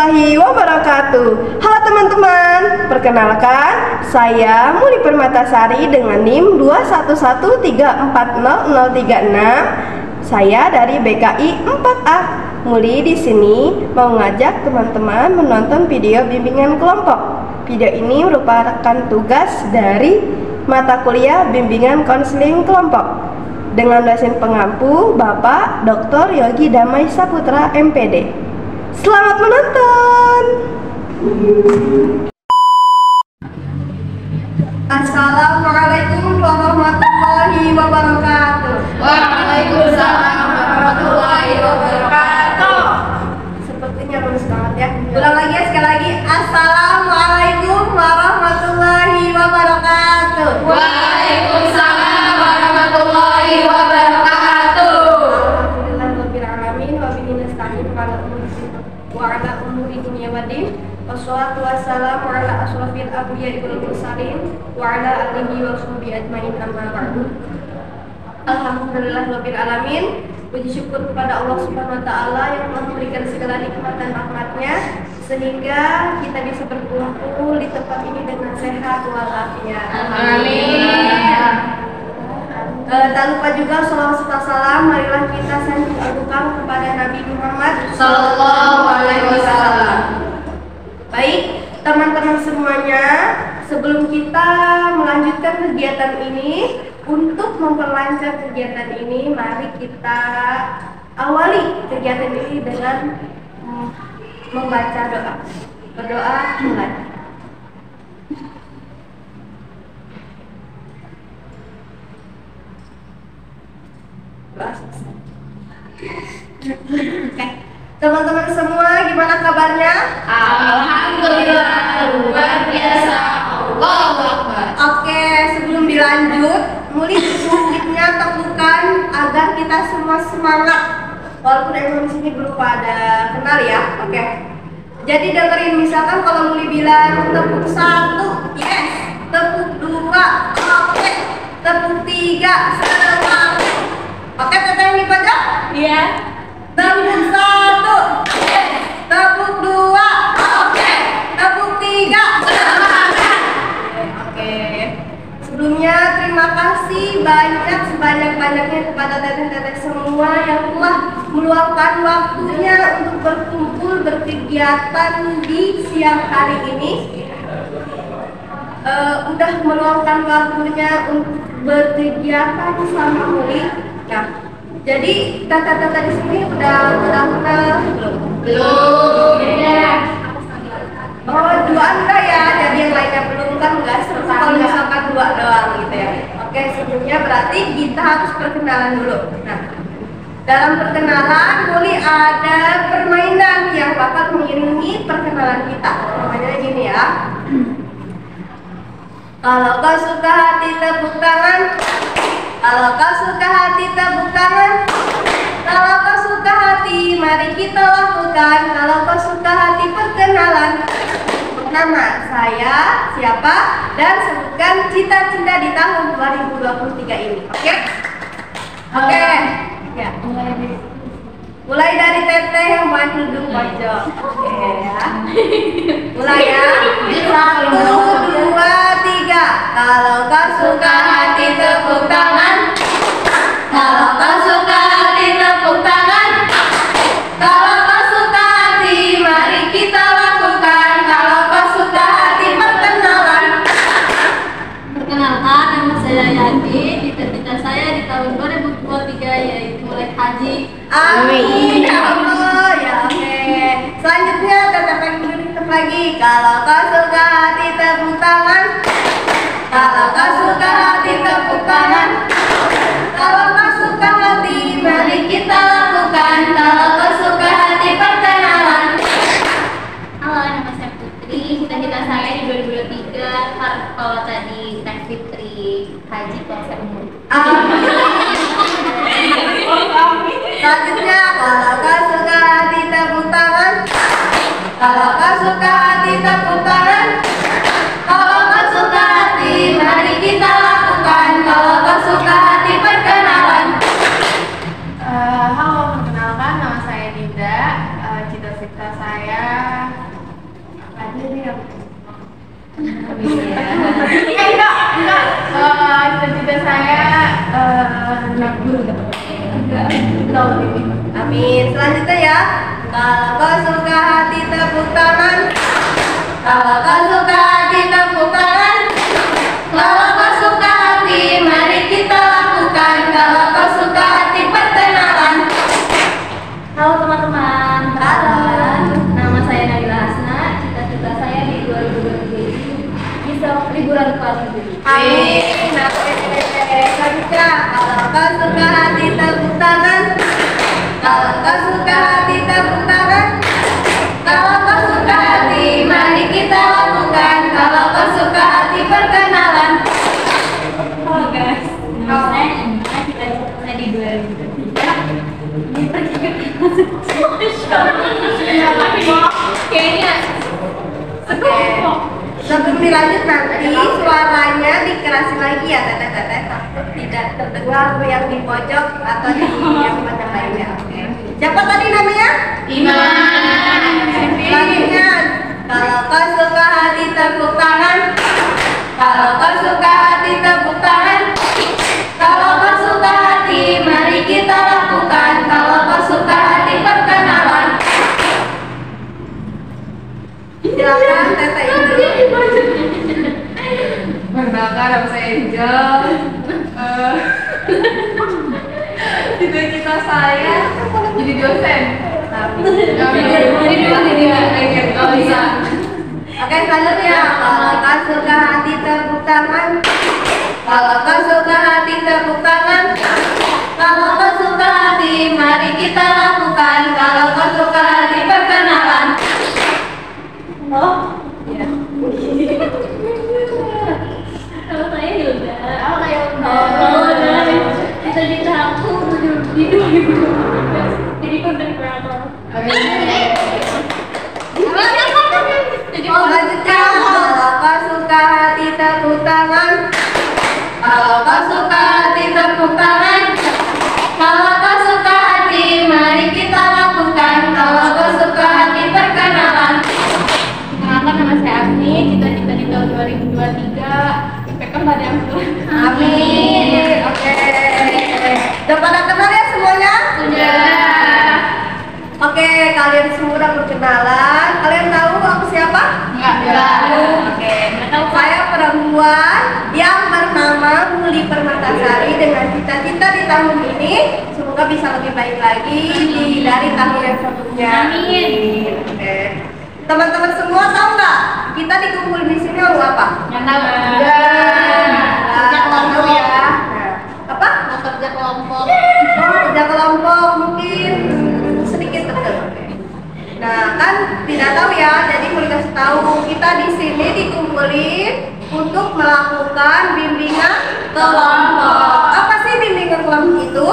warahmatullahi wabarakatuh. Halo teman-teman, perkenalkan saya Muli Permatasari dengan NIM 2113400036. Saya dari BKI 4A. Muli di sini mau ngajak teman-teman menonton video bimbingan kelompok. Video ini merupakan tugas dari mata kuliah bimbingan konseling kelompok dengan dosen pengampu Bapak Dr. Yogi Damai Saputra MPD. Selamat menonton. Assalamualaikum warahmatullahi wabarakatuh. Waalaikumsalam warahmatullahi wabarakatuh. Sepertinya bagus banget ya. Ulang lagi ya, sekali lagi. Assalamualaikum warahmatullahi wabarakatuh. Waalaikumsalam warahmatullahi wabarakatuh. Alhamdulillahirabbil alamin wa bihi nasta'in wa ala umuri dunya waddin. Wassalatu wassalamu ala asrofil anbiya'i wal mursalin wa ala alihi wa sahbihi ajmain, amma ba'du. Alhamdulillahirabbil alamin. Puji syukur kepada Allah Subhanahu wa taala yang telah memberikan segala nikmat dan rahmatnya sehingga kita bisa berkumpul di tempat ini dengan sehat walafiat. Amin. Tak lupa juga salawat serta salam marilah kita sanjung agungan kepada Nabi Muhammad Sallallahu alaihi wasallam. Baik, teman-teman semuanya, sebelum kita melanjutkan kegiatan ini, untuk memperlancar kegiatan ini, mari kita awali kegiatan ini dengan membaca doa. Berdoa mulai. Oke, teman-teman semua, gimana kabarnya? Alhamdulillah luar biasa. Allahu Akbar. Oke, sebelum dilanjut, Muli sedikitnya teguhkan agar kita semua semangat. Walaupun emang di sini belum pada kenal ya. Oke. Jadi dengerin, misalkan kalau Muli bilang tepuk 1, yes. Tepuk 2, oke. Tepuk 3, semangat. Oke, teteh yang dipajak? Iya. Tepuk 1, yes. Tepuk 2, oke. Tepuk 3, semangat. Oke. Sebelumnya terima kasih sebanyak-banyaknya kepada teteh-teteh semua yang telah meluangkan waktunya untuk berkumpul berkegiatan di siang hari ini. Udah meluangkan waktunya untuk berkegiatan sama Muli. Nah, jadi teteh-teteh di sini udah kenal belum? Belum. Oh, dua enggak ya, jadi yang lainnya belum kan enggak seru kalau misalkan dua doang gitu ya. Oke, sebelumnya berarti kita harus perkenalan dulu. Nah, dalam perkenalan Muli ada permainan yang bakal mengiringi perkenalan kita. Permainannya gini ya. Kalau kau suka hati tepuk tangan. Kalau kau suka hati tepuk tangan. Kalau kau suka hati, mari kita lakukan. Kalau kau suka hati, perkenalan. Nama saya siapa dan sebutkan cita-cita di tahun 2023 ini. Oke? Oke. Ya. Mulai dari teteh yang paling duduk pojok. Oke ya. Mulai ya. 1, 2, 3. Kalau kau suka hati tepuk tangan. Kalau kau suka hati tepuk tangan. Kalau kau suka hati, mari kita lakukan. Kalau kau suka hati, perkenalan. Perkenalkan, nama saya Yati. Cita-cita saya di tahun 2023 yaitu melek haji. Amin ya Allah. Ya oke. Selanjutnya tetap duduk lagi. Kalau kau suka hati tepuk tangan. Kalau kau suka hati tepuk tangan. Kalau kau suka hati, mari kita lakukan. Kalau kau suka hati, perkenalan. Halo, nama saya Putri. Cita-cita saya di 2023 kalau tadi Teh Fitri haji kalau saya umur. Amin. Selanjutnya, kalau kau suka hati tepuk tangan. Kalau kau suka hati tepuk tangan. Kalau kau suka hati, mari kita lakukan. Kalau kau suka hati, perkenalan. Halo, perkenalkan nama saya Dinda. Cita-cita saya Amin. Selanjutnya ya. Kalau kau suka hati tepuk tangan. Kalau kau suka hati tepuk tangan. Kalau kau suka hati mari kita lakukan. Kalau kau suka hati perkenalan. Halo teman-teman. Halo. Nama saya Nabila Hasna. Cita-cita saya di 2023 ini bisa liburan ke luar negeri. Amin. Selanjutnya. Kalau kau suka hati tepuk tangan. Kalau kau suka hati tepuk tangan. Kalau kau suka hati mari kita lakukan. Kalau kau suka hati perkenalan. Halo guys. Saya Inna. Cita-cita saya di 2023 ini pergi ke kayaknya sekelompok. Sebelum dilanjut nanti suaranya dikerasin lagi ya teteh-teteh, takut tidak terdengar yang di pojok atau di yang macam lainnya. Oke. Siapa tadi namanya? Iman. Selanjutnya, kalau kau suka hati tepuk tangan. Kalau kau suka hati tepuk tangan. Kalau kau suka hati mari kita lakukan. Kalau kau suka hati perkenalan. Silakan teteh itu. Perkenalkan, nama saya Angel. Cita-cita saya jadi dosen. Oh bisa. Oke, selanjutnya. Kalau kau suka hati tepuk tangan. Kalau kau suka hati tepuk tangan. Kalau kau suka hati mari kita lakukan. Kalau kau suka hati perkenalan. Oh, iya. Kalau saya Hilda. Halo Kak Yunda. Cita-cita aku di 2012 jadi content creator. Selanjutnya, kalau kau suka hati tepuk tangan. Kalau kau suka hati tepuk tangan. Kalau kau suka hati mari kita lakukan. Kalau kau suka hati perkenalan. Perkenalkan, nama saya Agni. Cita-cita di tahun 2023 IPK nggak ada yang kurang. Amin. Oke. Udah pada kenal ya semuanya? Sudah. Oke, kalian semua udah berkenalan. Kalian tahu aku siapa? Enggak. Oke. Saya perempuan yang bernama Muli Permatasari dengan cita-cita di tahun ini semoga bisa lebih baik lagi dari tahun yang sebelumnya. Amin. Oke. Teman-teman semua tahu nggak? Kita dikumpul di sini mau apa? Yang tahu. Kerja kelompok ya. Apa? Mau kerja kelompok. Oh, kerja kelompok mungkin sedikit betul. Nah, kan tidak tahu ya. Jadi mau dikasih tahu kita di sini dikumpulin untuk melakukan bimbingan kelompok. Apa sih bimbingan kelompok itu?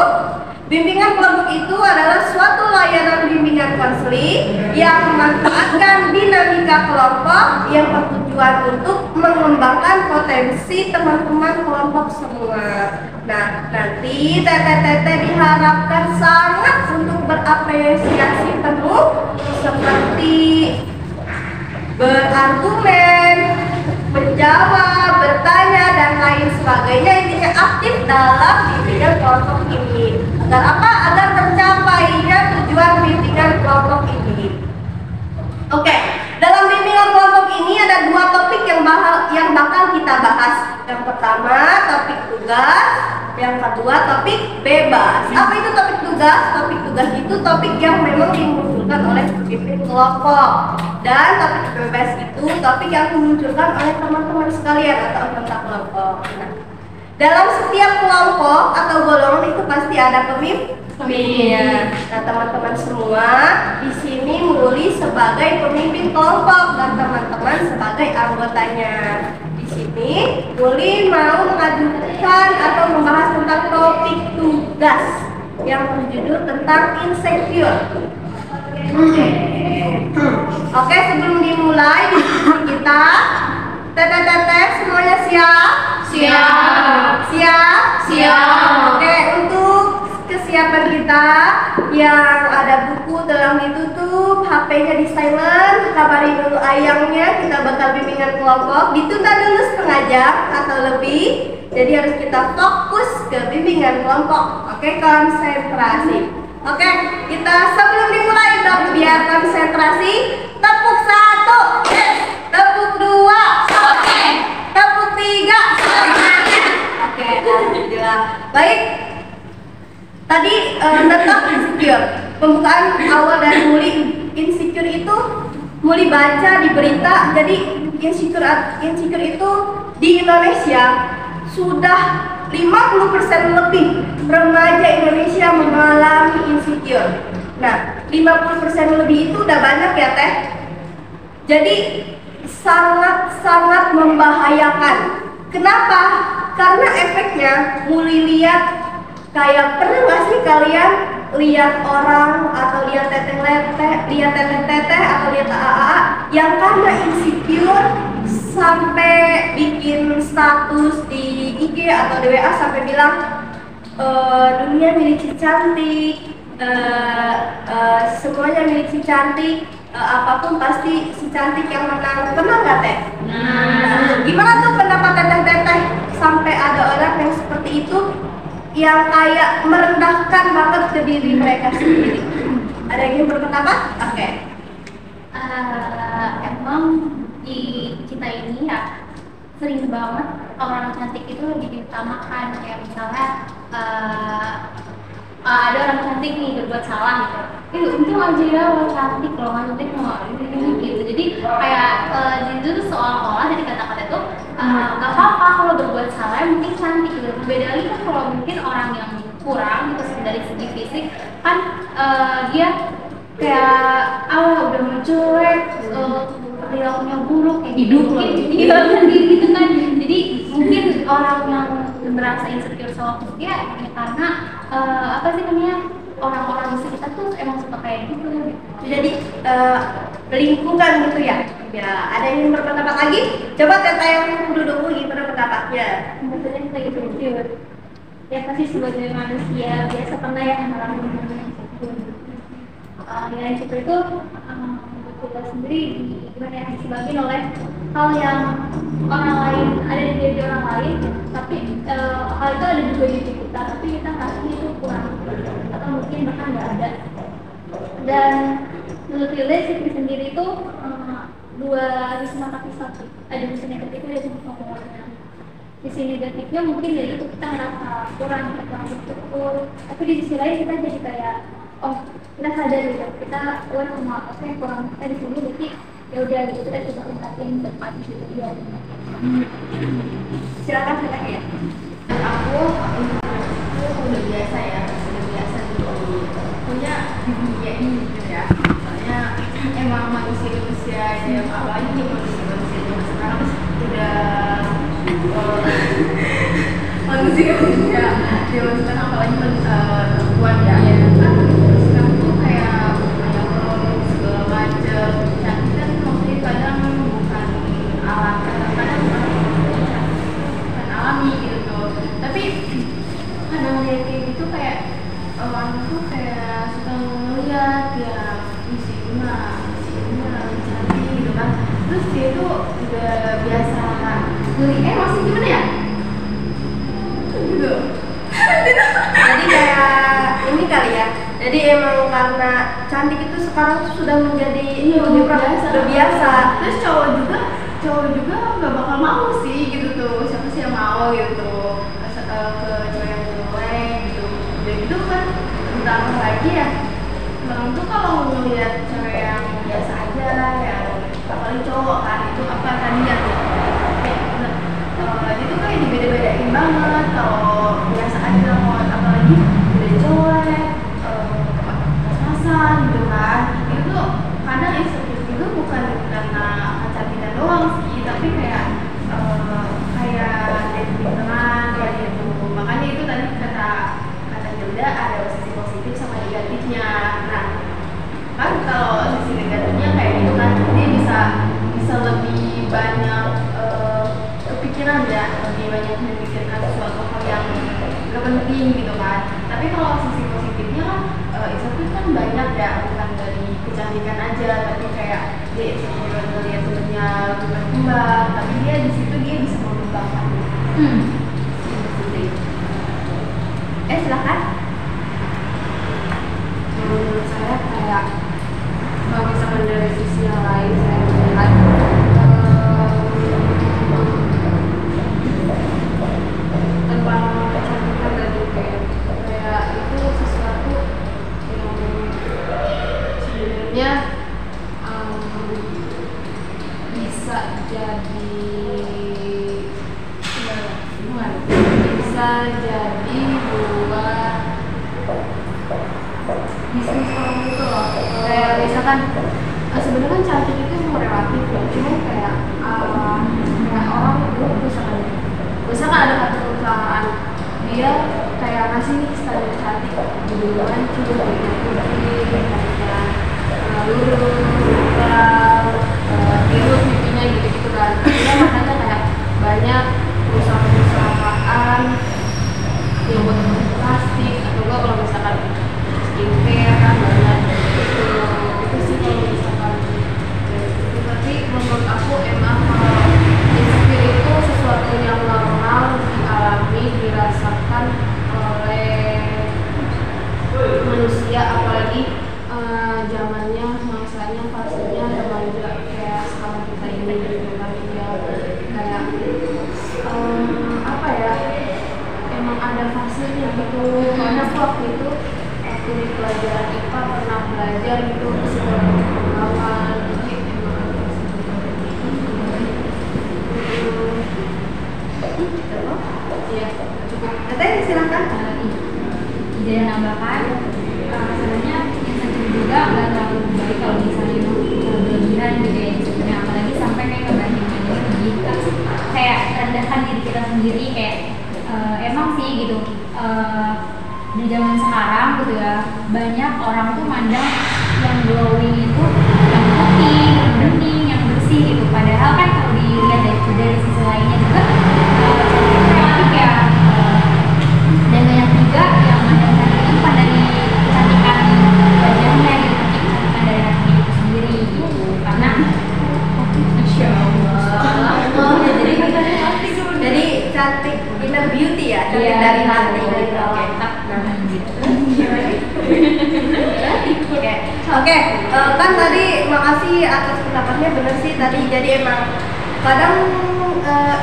Bimbingan kelompok itu adalah suatu layanan bimbingan konseling yang memanfaatkan dinamika kelompok yang bertujuan untuk mengembangkan potensi teman-teman kelompok semua. Nah, nanti teteh-teteh diharapkan sangat untuk berapresiasi penuh seperti berargumen, menjawab, bertanya, dan lain sebagainya. Intinya aktif dalam bimbingan kelompok ini. Agar apa? Agar tercapainya tujuan bimbingan kelompok ini. Oke, dalam bimbingan kelompok ini ada dua topik yang bakal kita bahas. Yang pertama topik tugas, yang kedua topik bebas. Apa itu topik tugas? Topik tugas itu topik yang memang dimunculkan oleh pemimpin kelompok. Dan topik bebas itu topik yang dimunculkan oleh teman-teman sekalian atau anggota kelompok. Nah, dalam setiap kelompok atau golongan itu pasti ada pemimpin. Nah, teman-teman semua di sini Muli sebagai pemimpin kelompok dan teman-teman sebagai anggotanya. Di sini Muli mau mengajukan atau membahas tentang topik tugas yang berjudul tentang insecure. Oke, sebelum dimulai diskusi kita, teteh-teteh semuanya siap? Siap. Oke, untuk kesiapan kita yang ada buku tolong ditutup, HP-nya di silent, kabarin dulu ayangnya, kita bakal bimbingan kelompok, ditunda dulu setengah jam atau lebih. Jadi harus kita fokus ke bimbingan kelompok. Oke, konsentrasi. Oke, kita sebelum dimulai dong biar konsentrasi. Tepuk 1, yes. Tepuk 2, oke. Tepuk 3, oke. Alhamdulillah. Baik. Tadi tentang insecure. Pembukaan awal dari Muli. Insecure itu Muli baca di berita. Jadi insecure itu di Indonesia sudah 50% lebih remaja Indonesia mengalami insecure. Nah, 50% lebih itu udah banyak ya Teh. Jadi sangat-sangat membahayakan. Kenapa? Karena efeknya Muli lihat, kayak pernah nggak sih kalian lihat orang atau lihat teteh atau lihat AA yang karena insecure sampai bikin status di IG atau di WA sampai bilang dunia milik si cantik, semuanya milik si cantik, apapun pasti si cantik yang menang. Pernah nggak Teh? Nah, gimana tuh pendapat teteh sampai ada orang yang seperti itu, yang kayak merendahkan banget ke diri mereka sendiri? Ada yang berpendapat? Oke. Emang di kita ini ya sering banget orang cantik itu diutamakan. Kayak misalnya ada orang cantik nih berbuat salah gitu, untung aja ya orang cantik, kalau nggak cantik mau gitu. Jadi kayak itu tuh seolah-olah dari kata-kata itu nggak apa-apa kalau berbuat salah, yang penting cantik gitu. Beda lagi kan kalau mungkin orang yang kurang gitu dari segi fisik kan, dia kayak udah mencuek, perilakunya buruk kayak hidup gitu kan. Jadi mungkin orang yang merasa insecure sama dia karena apa sih namanya, orang-orang di sekitar tuh emang suka kayak gitu. Jadi lingkungan gitu ya. Ya, ada yang berpendapat lagi? Coba Teta yang duduk gimana pendapatnya? Sebetulnya kita gitu ya, pasti sebagai manusia biasa pernah ya ngalamin namanya insecure. Ya insecure itu kita sendiri gimana ya, disebabkan oleh hal yang orang lain, ada di diri orang lain, tapi hal itu ada juga di diri kita, tapi kita ngerasa itu kurang atau mungkin bahkan nggak ada. Dan menurut Hilda sih sendiri itu dua sisi mata pisau, ada sisi negatifnya dan sisi positifnya. Sisi negatifnya mungkin dari itu kita ngerasa kurang bersyukur, tapi di sisi lain kita jadi kayak kita sadar gitu, kita aware sama apa yang kurang kita di sini, jadi ya udah gitu kita coba tingkatin depan gitu ya. Silakan Teta ya. Aku udah biasa gitu punya di dunia ini gitu ya. Soalnya emang manusia yang apalagi manusia zaman sekarang udah manusia zaman sekarang apalagi perempuan ya. Kan sekarang tuh kayak banyak hormon segala macam. Cantik kan maksudnya kadang bukan alat, kadang bukan alami gitu. Tapi kadang lihat kayak gitu kayak orang tuh kayak suka ngeliat ya si Una cantik gitu kan. Terus dia tuh udah biasa masih gimana ya? Gitu. Jadi kayak ini kali ya. Jadi emang karena cantik itu sekarang sudah menjadi udah biasa. Terus cowok juga nggak bakal mau sih gitu tuh. Siapa sih yang mau gitu ke cowok yang jelek gitu. Udah gitu kan ditambah lagi ya, orang tuh kalau ngeliat cewek yang biasa aja ya, apalagi cowok kan itu apa tadinya tuh itu kayak dibeda-bedain banget. Kalau biasa aja mau apalagi udah jelek, pas-pasan gitu kan, itu tuh kadang insecure itu bukan karena kecantikan doang sih, tapi kayak dari pinteran kayak gitu. Makanya itu tadi kata Hilda ada sisi positif sama negatifnya. Nah kan kalau sisi negatifnya kayak gitu kan, dia bisa lebih banyak kepikiran ya, lebih banyak memikirkan sesuatu hal yang gak penting gitu kan. Tapi kalau sisi positifnya kan insecure kan banyak ya, bukan dari kecantikan aja, tapi kayak dia insecure ngeliat temennya berkembang, tapi dia di situ dia bisa mengembangkan. Silakan. kayak misalkan sebenarnya kan cantik itu emang relatif ya, cuma kayak kayak orang itu misalkan ada satu perusahaan dia kayak ngasih nih standar cantik duluan cuma kayak putih kayak lurus biru pipinya gitu kan. Akhirnya makanya kayak banyak perusahaan yang buat plastik atau enggak kalau misalkan skincare kan banyak itu sih kalau misalkan tapi menurut aku emang kalau insecure itu sesuatu yang normal dialami dirasakan oleh manusia, apalagi zamannya masanya fasenya remaja kayak sekarang kita ini gitu kan. Ya kayak apa ya, emang ada fasenya gitu. Karena aku waktu itu waktu di pelajaran IPA pernah belajar gitu psikologi perkembangan, jadi emang ada ya cukup. Teteh silakan. Ijazah nambahkan, sebenarnya insentif juga nggak terlalu baik kalau misalnya mau berlebihan gitu ya sebenarnya, apalagi sampai kayak ngebandingin diri kayak rendahkan diri kita sendiri kayak emang sih gitu. Di zaman sekarang gitu ya banyak orang tuh mandang yang glowing itu yang putih, yang bening, yang bersih gitu, padahal kan kalau dilihat dari sisi lainnya juga relatif ya. Dan banyak juga yang mandang cantik itu bukan dari kecantikan wajahnya gitu, tapi kecantikan dari hati itu sendiri gitu, karena Masya Allah Jadi cantik inner beauty ya, cantik dari hati gitu. Oke. Oke, kan tadi makasih atas pendapatnya, bener sih tadi. Jadi emang kadang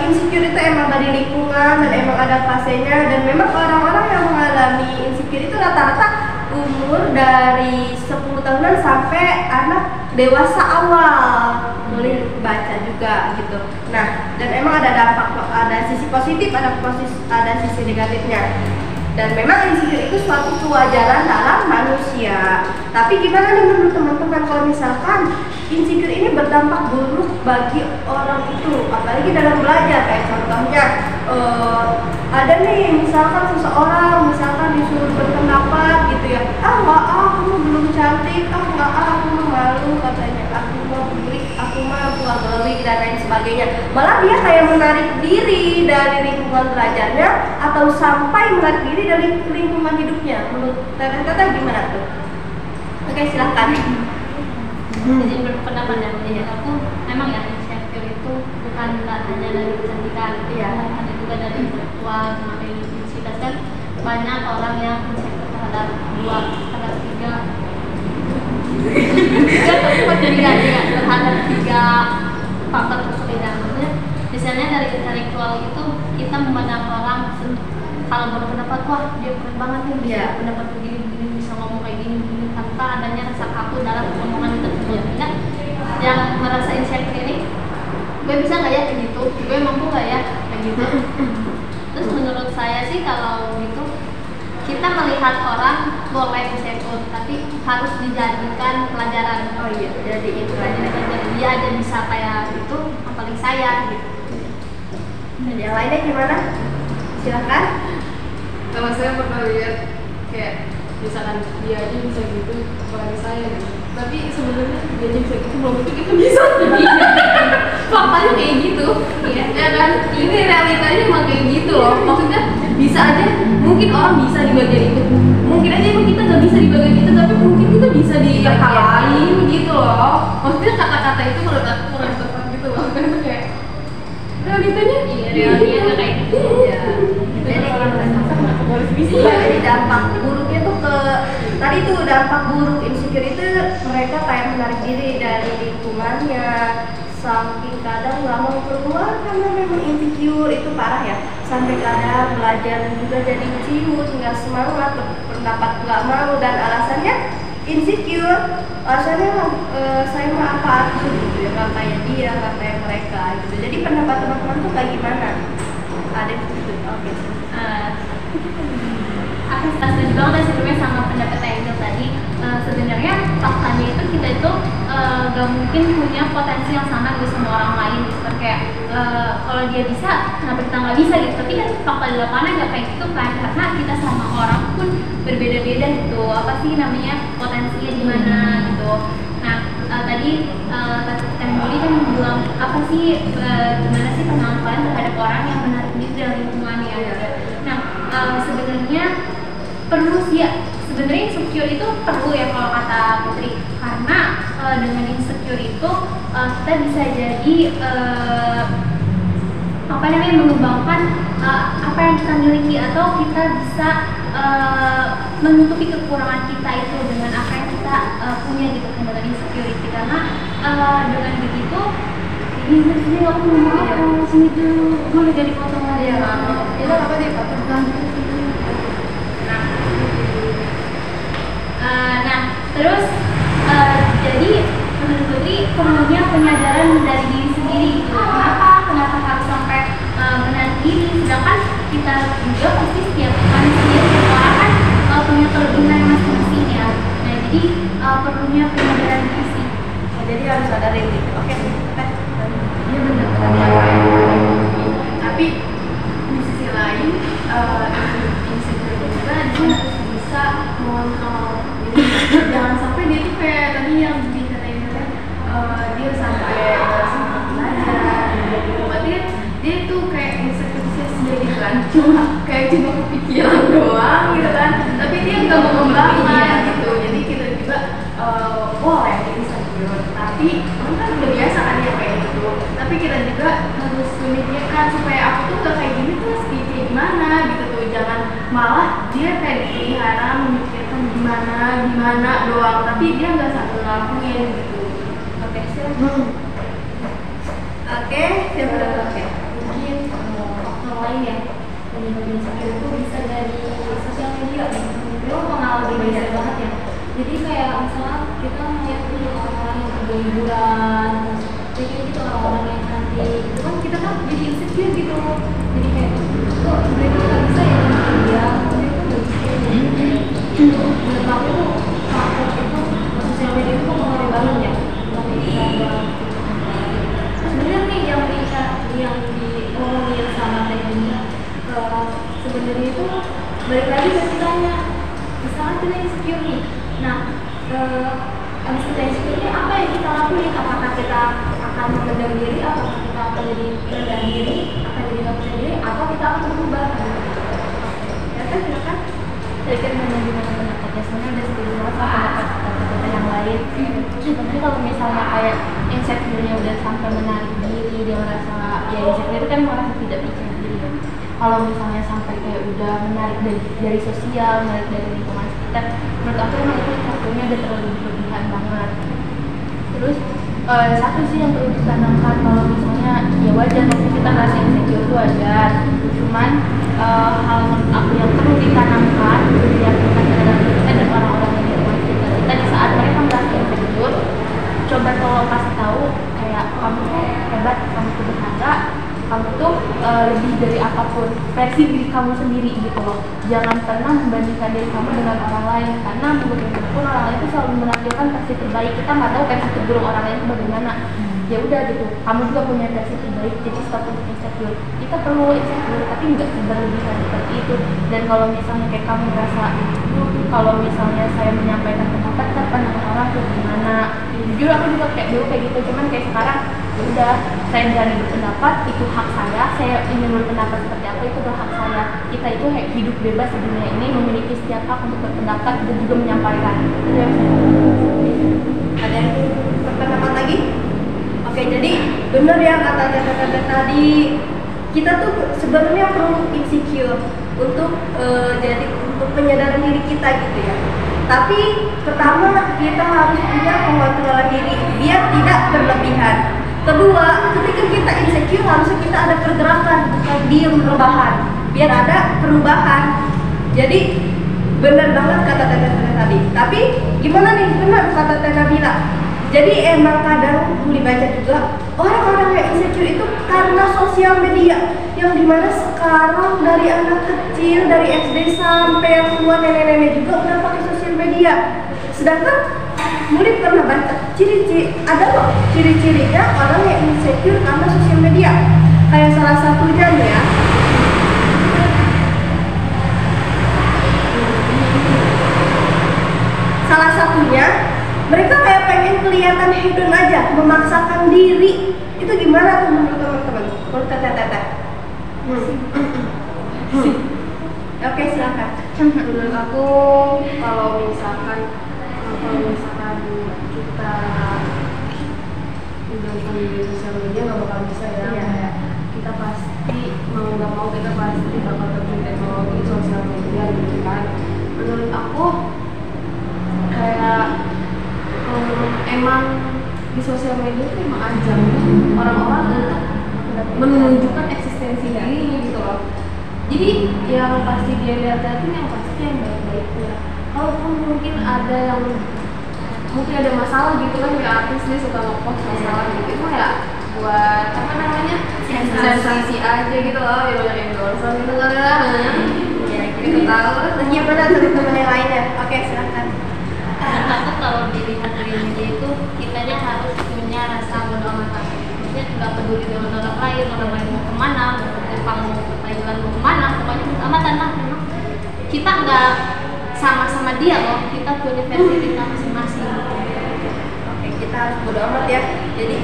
insecure itu emang dari lingkungan dan emang ada fasenya, dan memang orang-orang yang mengalami insecure itu rata-rata umur dari 10 tahunan sampai anak dewasa awal, boleh baca juga gitu. Nah, dan emang ada dampak, ada sisi positif, ada sisi negatifnya. Dan memang insecure itu suatu kewajaran dalam manusia. Tapi gimana nih menurut teman-teman kalau misalkan insecure ini berdampak buruk bagi orang itu, apalagi dalam belajar? Kayak contohnya ada nih misalkan seseorang misalkan disuruh berpendapat gitu ya, kamu belum cantik, aku mah malu katanya, aku mau beli, aku mah glowing dan lain sebagainya. Malah dia kayak menarik diri dari lingkungan belajarnya atau sampai menarik diri dari lingkungan hidupnya. Menurut teteh gimana tuh? Oke, silahkan. jadi berpendapat dari aku memang ya insecure itu bukan hanya dari kecantikan, ada juga dari intelektual sama kreativitas. Kan banyak orang yang insecure terhadap terhadap tiga faktor tersebut. Maksudnya misalnya dari intelektual itu kita memandang orang kalau berpendapat, wah dia keren banget nih, bisa pendapat begini bisa ngomong kayak gini tanpa adanya rasa kaku dalam omongan tersebut. Tidak, yang merasa insecure ini, gue bisa nggak ya kayak gitu, gue mampu nggak ya kayak gitu. Terus menurut saya sih kalau gitu kita melihat orang boleh insecure, tapi harus dijadikan pelajaran. Oh iya, jadi itu pelajaran. Dia aja bisa kayak gitu, apalagi saya gitu. Dan yang lainnya gimana? Silakan. Kalau saya pernah lihat kayak misalkan dia aja bisa gitu, apalagi saya gitu. Tapi sebenarnya dia aja bisa gitu, belum tentu kita bisa. Faktanya kayak gitu, ya kan? Ini realitanya emang kayak gitu loh. Maksudnya bisa aja, mungkin orang bisa di bagian itu, mungkin aja emang kita nggak bisa di bagian itu, tapi mungkin kita bisa di hal lain gitu loh. Maksudnya kata-kata itu menurut aku kurang tepat gitu loh, karena kayak realitanya realitanya kayak gitu. Jadi dampak buruknya tuh ke tadi tuh, dampak buruk insecure itu mereka kayak menarik diri dari lingkungannya, saking kadang nggak mau keluar karena memang insecure itu parah ya, sampai kadang belajar juga jadi ciut, nggak semangat, berpendapat nggak mau, dan alasannya insecure, alasannya saya mah apa gitu ya, nggak kayak dia, nggak kayak mereka gitu. Jadi pendapat teman-teman tuh kayak gimana? Ada gitu. Oke. Aku setuju banget sebenarnya sama pendapat Angel tadi. sebenarnya faktanya itu kita itu gak mungkin punya potensi yang sama gitu sama orang lain gitu kan, kayak kalau dia bisa kenapa kita nggak bisa gitu, tapi kan fakta di lapangan nggak kayak gitu kan, karena kita sama orang pun berbeda-beda gitu, apa sih namanya potensinya di mana gitu. Nah tadi Teh Muli kan bilang apa sih gimana sih pandangan kalian terhadap orang yang menarik diri dalam lingkungannya gitu. Nah sebenarnya perlu sih ya, sebenarnya insecure itu perlu ya kalau kata Putri, karena dengan insecure itu kita bisa jadi apa namanya mengembangkan apa yang kita miliki, atau kita bisa menutupi kekurangan kita itu dengan apa yang kita punya gitu kan, dengan insecurity. Karena dengan begitu ini aku mau apa sini tuh boleh jadi potongan ya, itu apa sih Pak? Nah terus jadi menurut Putri perlunya penyadaran dari diri sendiri gitu. Kenapa harus sampai menarik diri, sedangkan kita juga pasti setiap manusia, setiap orang kan punya kelebihan masing-masing ya. Nah jadi perlunya penyadaran diri sih. Jadi harus ada gitu. Oke. Iya benar. Tapi di sisi lain insecure juga dia harus bisa mengontrol. Jadi jangan sampai dia tuh kayak tadi yang dikatain dia sampai sempat belajar gitu. Berarti dia tuh kayak insecure sia-sia gitu kan, cuma kepikiran doang gitu kan. Tapi dia nggak mau mengembangkan gitu. Jadi kita juga boleh insecure, tapi kan udah biasa kan ya kayak gitu. Tapi kita juga harus memikirkan supaya aku tuh gak kayak gini tuh kayak gimana gitu tuh. Jangan malah dia kayak dipelihara memikirkan gimana doang, tapi dia nggak sambil ngelakuin gitu. Oke, silakan. Oke, siapa? Mungkin faktor lain ya, penyebab insecure itu bisa dari sosial media. Lo pengalaman banyak banget ya. Jadi kayak misalnya kita melihat nih orang-orang yang berliburan, jadi gitu orang-orang yang cantik, itu kan kita kan jadi insecure gitu. Jadi kayak kok mereka nggak bisa ya kayak dia, mereka nggak bisa. Menurut aku tuh faktor itu sosial media itu pengaruh banget ya. Sebenarnya nih yang diomongin sama Teh ini sebenarnya itu balik lagi ke kitanya. Misalnya kita insecure nih, nah abis kita insecure ini apa yang kita lakuin? Apakah kita akan memendam diri, apakah kita akan jadi rendah diri, akan jadi nggak percaya diri, atau kita akan berubah? Ya kan, silakan. Saya kira gimana pendapatnya, sebenarnya udah setuju banget sama pendapat yang lain. Tapi kalau misalnya kayak insecure-nya udah sampai menarik diri, dia merasa ya insecure itu kan merasa tidak percaya diri. Kalau misalnya sampai kayak udah menarik dari sosial, menarik dari lingkungan sekitar, menurut aku emang itu insecure-nya udah terlalu berlebihan banget. Terus satu sih yang perlu ditanamkan, kalau misalnya ya wajar pasti kita ngerasa insecure itu wajar, cuman hal menurut aku yang perlu ditanamkan, perlu diyakinkan terhadap kita dan orang-orang yang di lingkungan sekitar kita di saat mereka merasa insecure, coba tolong kasih tahu kayak kamu tuh hebat, kamu tuh berharga, kamu tuh lebih dari apapun versi diri kamu sendiri gitu loh. Jangan pernah membandingkan diri kamu dengan orang lain, karena bagaimanapun orang lain itu selalu menampilkan versi terbaik. Kita nggak tahu versi terburuk orang lain itu bagaimana. Ya udah gitu, kamu juga punya versi terbaik, jadi stop untuk insecure. Kita perlu insecure tapi nggak berlebihan seperti itu. Dan kalau misalnya kayak kamu merasa kalau misalnya saya menyampaikan pendapat pandangan orang tuh gimana, jujur aku juga kayak dulu kayak gitu, cuman kayak sekarang ya udah, saya berani berpendapat, itu hak saya ingin berpendapat seperti apa, itu adalah hak saya. Kita itu hidup bebas di dunia ini, memiliki setiap hak untuk berpendapat dan juga menyampaikan. Itu yang saya Ada yang berpendapat lagi? Oke, jadi benar ya kata tadi, kita tuh sebenarnya perlu insecure untuk untuk penyadaran diri kita gitu ya. Tapi pertama kita harus punya pengontrolan diri biar tidak berlebihan. Kedua, ketika kita insecure harusnya kita ada pergerakan, bukan diam rebahan, biar ada perubahan. Jadi benar banget kata Teh tadi. Tapi gimana nih, benar kata Teh Nabila. Jadi emang kadang boleh baca juga orang-orang yang insecure itu karena sosial media, yang dimana sekarang dari anak kecil dari SD sampai yang tua nenek-nenek juga udah pakai sosial media. Sedangkan murid pernah baca ada loh ciri-cirinya orang yang insecure karena sosial media. Kayak salah satunya nih ya. Salah satunya mereka kayak pengen kelihatan hedon aja, memaksakan diri. Itu gimana tuh menurut teman-teman? Menurut Teteh? Oke, silakan. Menurut aku kalau misalkan kita menjalankan di sosial media nggak bakal bisa ya. Iya. Kayak kita pasti mau nggak mau kita pasti bakal terjun teknologi sosial media gitu kan. Menurut aku kayak emang di sosial media itu emang ajang orang-orang untuk menunjukkan eksistensi dirinya gitu loh. Jadi yang pasti dia lihat-lihatin yang pasti yang baik-baiknya. Kalaupun mungkin ada masalah gitu kan, kayak artis dia suka nge-post masalah gitu, itu ya buat apa namanya sensasi aja gitu loh, ya banyak endorse gitu kan ya. Ya, kita tahu. Terus gimana teman-teman yang lainnya? Oke, silakan. Karena aku kalau dilihat dari media itu kitanya harus punya rasa bodo amatan. Maksudnya nggak peduli dengan orang lain mau kemana, mau ke Jepang, mau ke Thailand, mau kemana, pokoknya bodo amatan lah. Memang kita nggak sama-sama dia loh, kita punya versi kita masing-masing. Oke, kita harus bodo amat ya. Jadi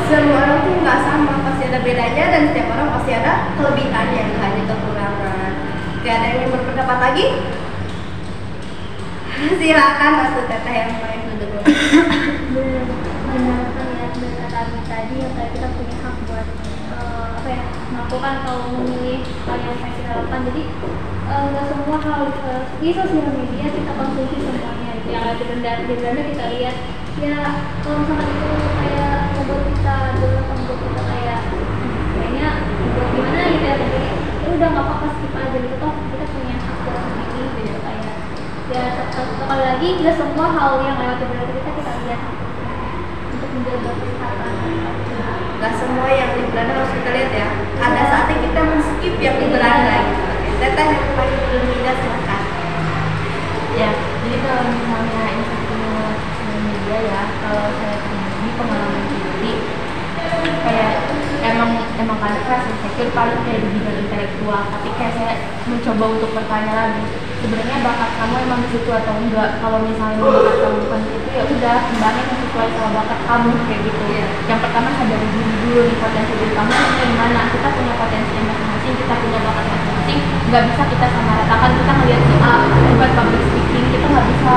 semua orang tuh nggak sama, pasti ada bedanya dan setiap orang pasti ada kelebihannya, nggak hanya kekurangan. Oke, ada yang ingin berpendapat lagi? Silakan Ratu Teteh yang paling dulu. Benar kan ya, benar kata Abi tadi yang kayak kita punya hak buat melakukan atau memilih hal yang kita lakukan. Jadi nggak semua hal di sosial media kita konsumsi semuanya. Yang ada di Belanda kita lihat ya, kalau misalkan itu kayak membuat kita membuat kita kayaknya buat gimana gitu ya, jadi ya udah nggak apa-apa, skip aja gitu, toh kita punya hak buat memilih gitu kayak. Ya sekali lagi nggak semua hal yang lewat di Belanda kita lihat untuk menjaga kesehatan. Gak semua yang di Belanda harus kita lihat ya. Ada saatnya kita men-skip yang di Belanda gitu. Oke, Teteh yang paling belum tidak, silakan. Ya, jadi kalau misalnya insecure sosial media ya, kalau saya pribadi pengalaman pribadi kayak emang kadang rasa insecure paling kayak di bidang intelektual, tapi kayak saya mencoba untuk bertanya lagi, sebenarnya bakat kamu emang di situ atau enggak? Kalau misalnya bakat kamu bukan di situ, ya udah kembangin yang sesuai sama bakat kamu kayak gitu. Yang pertama sadari dulu nih potensi diri kamu dari mana. Kita punya potensi masing-masing, kita punya bakat masing-masing. Nggak bisa kita samaratakan. Kita ngelihat si A hebat public speaking, kita nggak bisa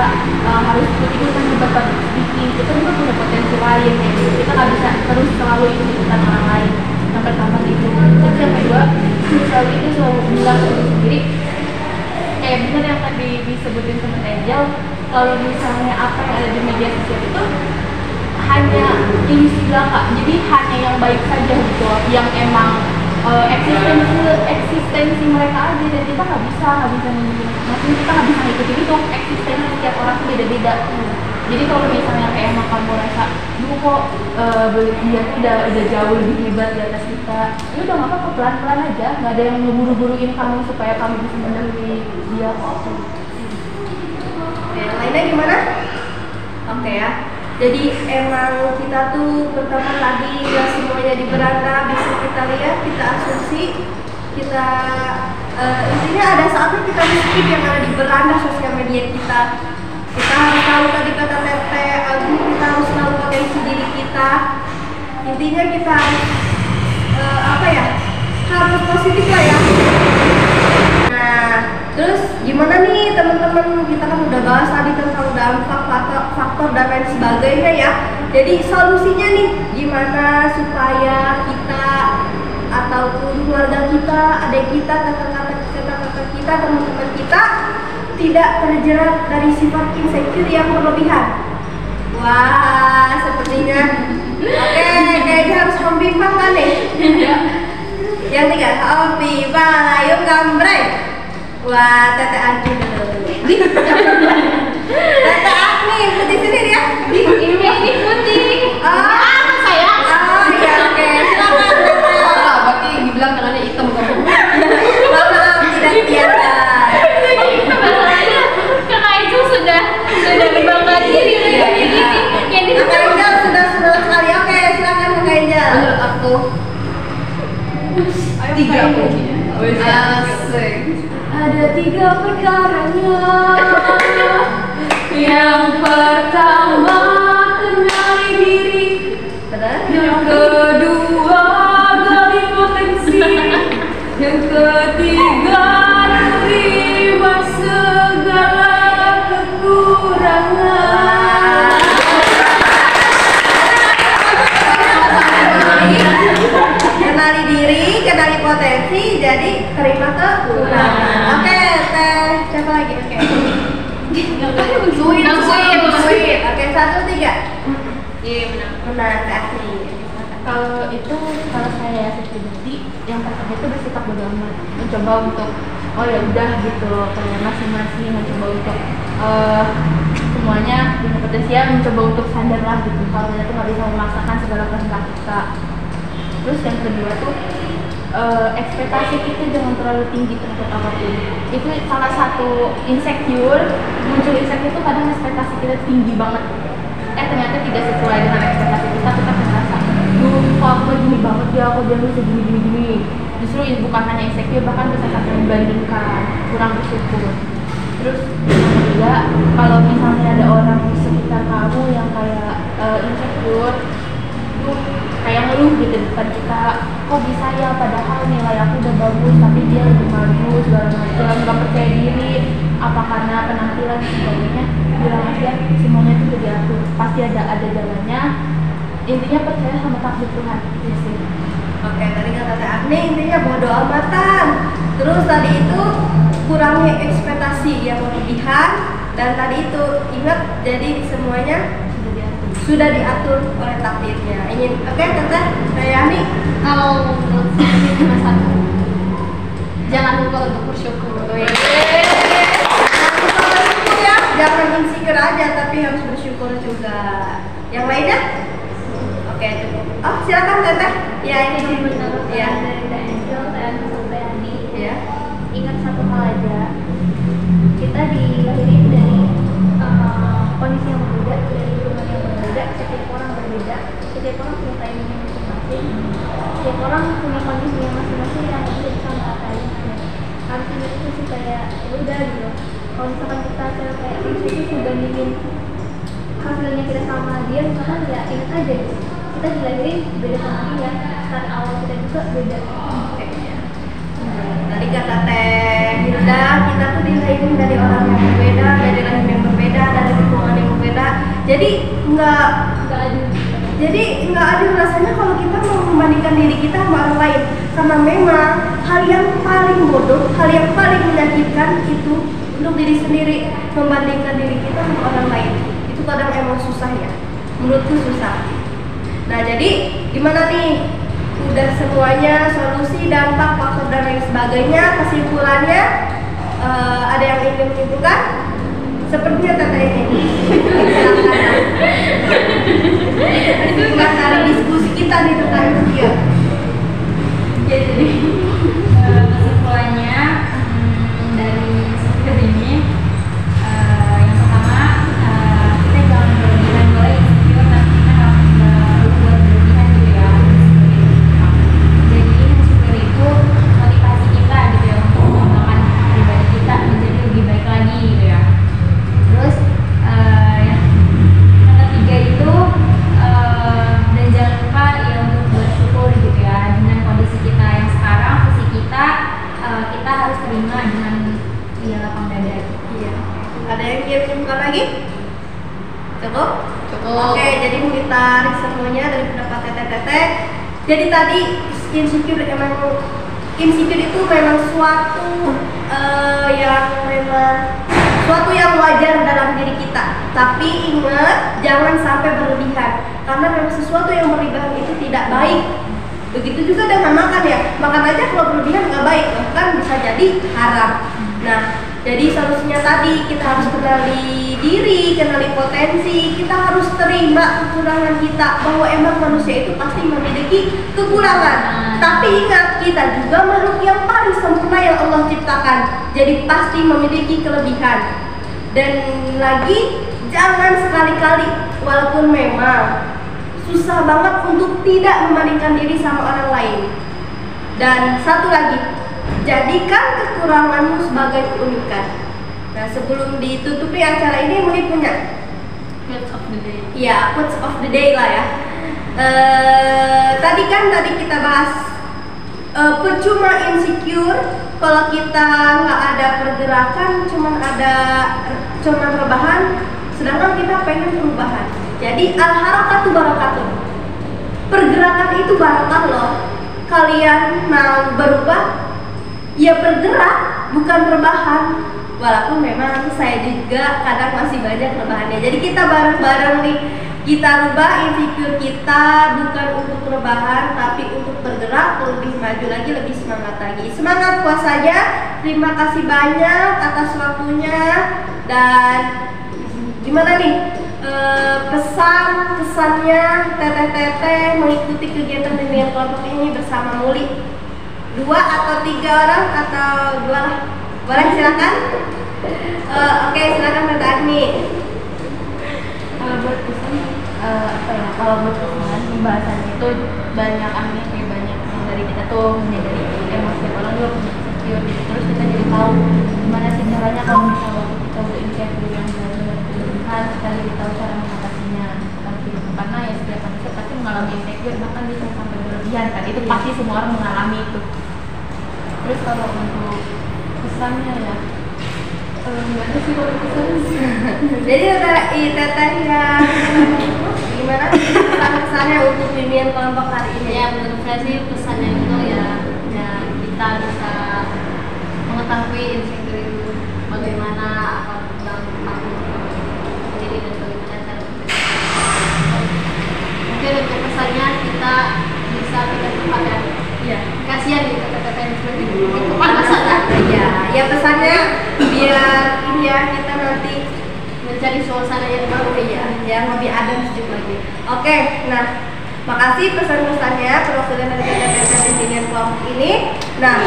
harus ikut-ikutan hebat public speaking. Kita juga punya potensi lain kayak gitu. Kita nggak bisa terus selalu ikut-ikutan orang lain. Yang pertama gitu. Terus yang kedua, selalu itu selalu bilang ke diri sendiri. Kayak bener yang tadi disebutin sama Angel, kalau misalnya apa yang ada di media sosial itu hanya ilusi belaka, jadi hanya yang baik saja gitu, yang emang eksistensi mereka aja, dan kita nggak bisa maksudnya kita nggak bisa ngikutin itu, eksistensi setiap orang tuh beda-beda. Jadi kalau misalnya kayak emang kamu rasa, dulu kok dia tuh udah jauh lebih hebat di atas kita, ya udah nggak apa-apa, pelan-pelan aja, nggak ada yang ngeburu-buruin kamu supaya kamu bisa mendahului dia kok. Yang lainnya gimana? Oke ya. Jadi emang kita tuh pertama tadi nggak semuanya di beranda bisa kita lihat, kita asumsi, kita intinya ada saatnya kita skip yang ada di beranda sosial media kita. Kita harus tahu tadi kata Teteh Agung, kita harus tahu potensi diri kita. Intinya kita harus harus positif lah ya. Nah, terus gimana nih teman-teman, kita kan udah bahas tadi tentang dampak, faktor dan lain sebagainya ya. Jadi solusinya nih, gimana supaya kita ataupun keluarga kita, adik kita, kakak-kakak kita, teman-teman kita tidak terjerat dari sifat insecure yang berlebihan. Wah, sepertinya oke, kayaknya harus membimbang kan nih. Yang tiga, bimbang, ayo gambreng. Wah, Teteh Agni dulu. Teteh Agni, putih sini dia. Ini putih. Oh, sayang. oh iya, oke. Silakan Teteh. Berarti dibilang tangannya hitam kamu. Maaf, tidak kelihatan. Masalahnya kakak itu sudah berbangga diri 3 perkaranya. Yang pertama, kenali diri. Yang kedua, gali potensi. Yang ketiga, terima segala kekurangan. Kenali diri, kenali potensi, jadi terima kekurangan. Oke, teh siapa lagi? Oke. Sweet. Oke, 1, 3. Iya benar. Benar, teh Asni. Kalau saya pribadi yang pertama itu bersikap bodo amat, mencoba untuk oh ya udah gitu kayak masing-masing mencoba untuk semuanya punya potensi, mencoba untuk sadar lah gitu kalau kita tuh nggak bisa memaksakan segala kehendak kita. Terus yang kedua tuh ekspektasi kita jangan terlalu tinggi terhadap apapun. Itu salah satu insecure, muncul insecure itu kadang ekspektasi kita tinggi banget. Ternyata tidak sesuai dengan ekspektasi kita merasa, kok aku gini banget ya, aku jangan bisa gini. Justru ini bukan hanya insecure, bahkan bisa sampai membandingkan, kurang bersyukur. Terus yang ketiga, kalau misalnya ada orang di sekitar kamu yang kayak insecure, tuh kayak ngeluh gitu depan kita, kok bisa ya padahal nilai aku udah bagus tapi dia lebih malu segala macam, nggak percaya diri, apa karena penampilan dan sebagainya, bilang aja semuanya itu udah diatur, pasti ada jalannya. Intinya percaya sama takdir Tuhan. Yes, sih. Oke, tadi kata Teh Agni intinya bodo amatan. Terus tadi itu kurangi ekspektasi yang berlebihan, dan tadi itu ingat jadi semuanya sudah diatur oleh takdirnya. Oke, Teh Yani. Kalau menurut saya sih cuma satu, jangan lupa untuk bersyukur. Jangan insecure aja, tapi harus bersyukur juga. Yang lainnya? Oke, cukup. Oh, silakan Teteh. Ya, ini Menurut ya. dari The Angel dan Supriyadi, Ya. ingat satu hal aja, kita dilahirin dari kondisi yang berbeda, dari lingkungan yang berbeda, setiap orang berbeda, setiap orang punya timingnya masing-masing, setiap orang punya kondisinya masing-masing yang bisa disamakan. Harus ingat itu sih, kayak ya udah gitu. Kalau misalkan kita kayak itu bandingin hasilnya kita sama dia, misalkan ya ingat aja gitu, kita dilahirin beda sama dia, start awal kita juga beda. Tadi kata Teh Hilda, kita tuh dilahirin dari orang yang berbeda, dari rahim yang berbeda, dari lingkungan yang berbeda. Jadi nggak adil rasanya kalau kita mau membandingkan diri kita sama orang lain. Karena memang hal yang paling bodoh, hal yang paling menyakitkan itu untuk diri sendiri, membandingkan diri kita sama orang lain. Itu kadang emang susah ya, menurutku susah. Nah, jadi gimana nih? Udah semuanya, solusi, dampak, faktor dan lain sebagainya, kesimpulannya ada yang ingin menyimpulkan? Sepertinya Teteh ini. Kesimpulan dari diskusi kita di tentang dia. Ya, jadi kesimpulannya dari seperti ini, yang pertama kita jangan berlebihan, boleh insecure tapi kita harus buat berlebihan gitu ya. Jadi insecure itu motivasi kita gitu ya untuk mengembangkan pribadi kita menjadi lebih baik lagi gitu ya. Terus yang ketiga itu dan jangan lupa ya untuk bersyukur gitu ya dengan kondisi kita yang sekarang, fisik kita harus terima dengan ya lapang dada. iya. Ada yang ingin menyimpulkan lagi? Cukup? Cukup. Oke, jadi ditarik semuanya dari pendapat Teteh. Jadi tadi insecure itu memang suatu yang wajar dalam diri kita. Tapi ingat, jangan sampai berlebihan, karena memang sesuatu yang berlebihan itu tidak baik. Begitu juga dengan makan ya, makan aja kalau berlebihan nggak baik, bahkan bisa jadi haram. Nah, jadi solusinya tadi kita harus kenali diri, kenali potensi, kita harus terima kekurangan kita, bahwa emang manusia itu pasti memiliki kekurangan. Tapi ingat, kita juga makhluk yang paling sempurna yang Allah ciptakan, jadi pasti memiliki kelebihan. Dan lagi, jangan sekali-kali, walaupun memang susah banget untuk tidak membandingkan diri sama orang lain. Dan satu lagi, jadikan kekuranganmu sebagai keunikan. Nah, sebelum ditutupi acara ini, Muli punya Quotes of the day. ya quotes of the day lah ya. Tadi kita bahas percuma insecure kalau kita nggak ada pergerakan, cuman rebahan, sedangkan kita pengen perubahan. Jadi al-harakatu barakatuh. Pergerakan itu barakah loh. Kalian mau berubah, ya bergerak, bukan rebahan. Walaupun memang saya juga kadang masih banyak rebahannya. Jadi kita bareng-bareng nih, kita rubah insecure kita bukan untuk rebahan, tapi untuk bergerak lebih maju lagi, lebih semangat lagi. Semangat puasanya. Terima kasih banyak atas waktunya. Dan gimana nih pesannya teteh-teteh mengikuti kegiatan bimbingan kelompok ini bersama Muli? 2 atau 3 orang atau 2 lah? Boleh, silakan. Oke, silakan Tante Agni. Kalau buat pesan kalau buat pesan pembahasannya itu banyak kayak banyak yang dari kita tuh menyadari emosi orang juga punya insecure gitu. Terus kita jadi tahu gimana sih caranya kalau misalnya kita udah insecure yang benar-benar berlebihan, kita jadi tahu cara mengatasinya seperti itu. Karena ya setiap manusia pasti mengalami insecure, bahkan bisa sampai berlebihan kan, itu pasti semua orang mengalami itu. Terus kalau untuk pesannya ya nggak ada sih kalau pesan. Jadi teteh yang gimana pesan-pesannya untuk bimbingan kelompok hari ini? Ya, menurut saya sih pesannya itu ya kita bisa mengetahui insecure itu bagaimana apa tentang diri dan bagaimana cara mungkin untuk pesannya kita bisa pindah tempat ya. Iya. Kasihan gitu kata-kata yang seperti itu kepanasan. Ya pesannya biar ini ya, kita nanti Mencari suasana yang baru ya, yang lebih adem sedikit lagi. Oke, nah makasih pesan-pesannya perwakilan dari teteh-teteh bimbingan kelompok ini. Nah,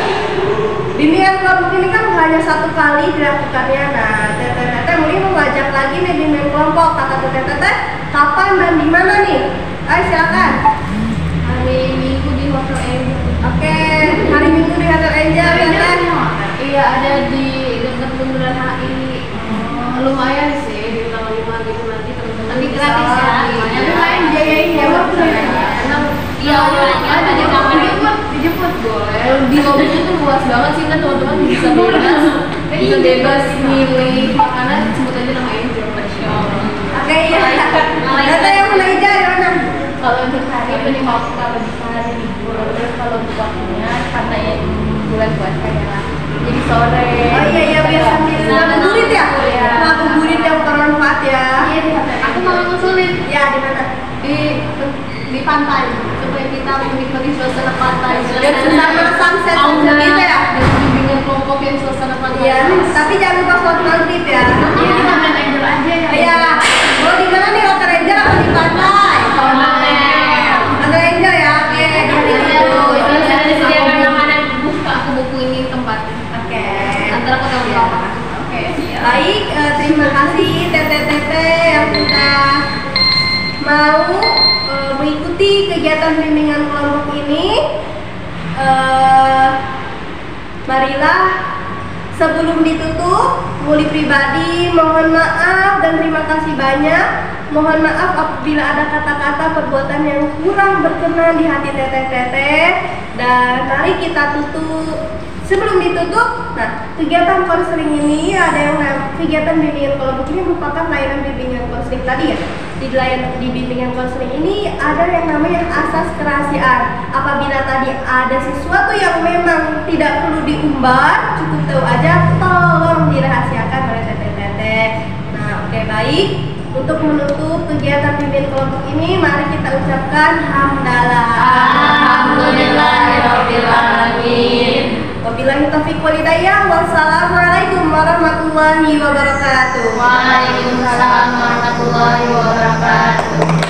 bimbingan kelompok ini kan hanya 1 kali dilakukannya. Nah, teteh-teteh Muli mau ngajak lagi nih bimbingan kelompok. Kata teteh-teteh kapan dan di mana nih? Ayo silakan. Hari Minggu di Hotel Angel. Oke, hari Minggu di Hotel Angel ya kan? Iya, ada di dekat Bundaran HI. Lumayan sih di tanggal 5 gitu nanti teman-teman. Tapi gratis ya. Lumayan biayain ya waktu. Iya, ada di kamar dijemput boleh. Di mobilnya tuh luas banget sih kan, teman-teman bisa bebas milih makanan, sebut aja nama Angel. Masya Allah. Oke, iya. Data yang mana aja di mana? Kalau untuk hari ini kalau bisa hari libur, terus kalau untuk waktunya karena ya bulan puasa ya, jadi sore. Oh iya biar sambil ngabuburit ya? Iya. Ngabuburit yang bermanfaat ya. Iya, aku mau ngusulin Ya di mana? di pantai supaya kita menikmati suasana pantai. Dan bersama sunset gitu ya? Dan bimbingan kelompok yang suasana pantai. Iya. Tapi jangan lupa sholat maghrib ya. Iya, di Hotel Angel aja ya. Iya. Mau di mana nih, Hotel Angel atau di pantai? Hotel Angel ya. Oke. Di hari Minggu. Terus ada disediakan makanan buka ke buku ini tempat. Oke. Antara kota Iya. Oke. Baik, terima kasih teteh-teteh yang sudah mau mengikuti kegiatan bimbingan kelompok ini. Marilah sebelum ditutup, Muli pribadi mohon maaf dan terima kasih banyak. Mohon maaf apabila ada kata-kata perbuatan yang kurang berkenan di hati teteh-teteh. Dan mari kita tutup. Sebelum ditutup, nah kegiatan konseling ini ada yang kegiatan bimbingan kelompok ini merupakan layanan bimbingan konseling tadi ya. Di bimbingan konseling ini ada yang namanya asas kerahasiaan. Apabila tadi ada sesuatu yang memang tidak perlu diumbar, cukup tahu aja, tolong dirahasiakan oleh teteh-teteh. Nah, oke, baik. Untuk menutup kegiatan bimbingan kelompok ini, mari kita ucapkan hamdalah. Alhamdulillahirabbil alamin. Wabillahi taufiq wal hidayah. Wassalamualaikum warahmatullahi wabarakatuh. Waalaikumsalam warahmatullahi wabarakatuh.